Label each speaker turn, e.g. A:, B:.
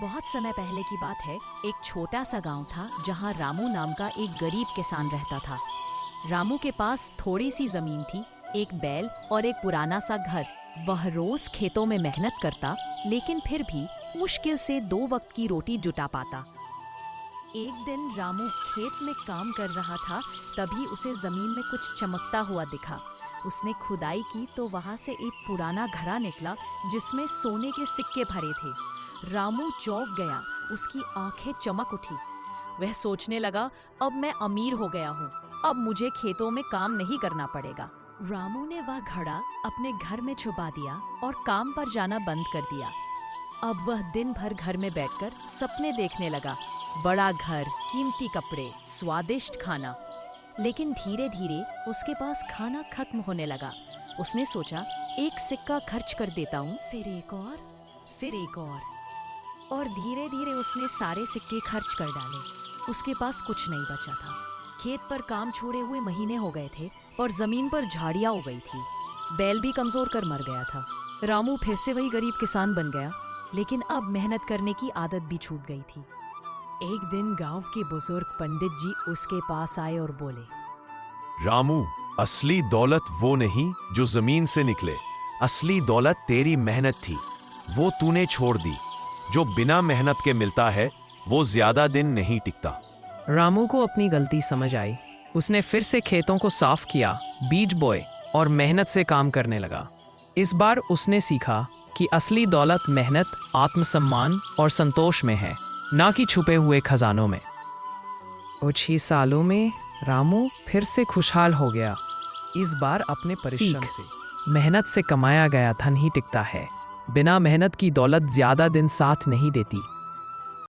A: बहुत समय पहले की बात है। एक छोटा सा गांव था जहां रामू नाम का एक गरीब किसान रहता था। रामू के पास थोड़ी सी जमीन थी, एक बैल और एक पुराना सा घर। वह रोज खेतों में मेहनत करता, लेकिन फिर भी मुश्किल से 2 वक्त की रोटी जुटा पाता। एक दिन रामू खेत में काम कर रहा था, तभी उसे जमीन में कुछ चमकता हुआ दिखा। उसने खुदाई की तो वहां से एक पुराना घड़ा निकला जिसमें सोने के सिक्के भरे थे। रामू चौंक गया, उसकी आंखें चमक उठी। वह सोचने लगा, अब मैं अमीर हो गया हूँ, अब मुझे खेतों में काम नहीं करना पड़ेगा। रामू ने वह घड़ा अपने घर में छुपा दिया और काम पर जाना बंद कर दिया। अब वह दिन भर घर में बैठकर सपने देखने लगा, बड़ा घर, कीमती कपड़े, स्वादिष्ट खाना। लेकिन धीरे धीरे उसके पास खाना खत्म होने लगा। उसने सोचा, एक सिक्का खर्च कर देता हूँ, फिर एक और धीरे धीरे उसने सारे सिक्के खर्च कर डाले। उसके पास कुछ नहीं बचा था। खेत पर काम छोड़े हुए महीने हो गए थे और जमीन पर झाड़ियां हो गई थी। बैल भी कमजोर कर मर गया था। रामू फिर से वही गरीब किसान बन गया, लेकिन अब मेहनत करने की आदत भी छूट गई थी। एक दिन गांव के बुजुर्ग पंडित जी उसके पास आए और बोले,
B: रामू, असली दौलत वो नहीं जो जमीन से निकले। असली दौलत तेरी मेहनत थी, वो तूने छोड़ दी। जो बिना मेहनत के मिलता है वो ज्यादा दिन नहीं टिकता।
C: रामू को अपनी गलती समझ आई। उसने फिर से खेतों को साफ किया, बीज बोए और मेहनत से काम करने लगा। इस बार उसने सीखा कि असली दौलत मेहनत, आत्मसम्मान और संतोष में है, ना कि छुपे हुए खजानों में। कुछ ही सालों में रामू फिर से खुशहाल हो गया। इस बार अपने परिश्रम से, मेहनत से कमाया गया धन ही टिकता है। बिना मेहनत की दौलत ज्यादा दिन साथ नहीं देती।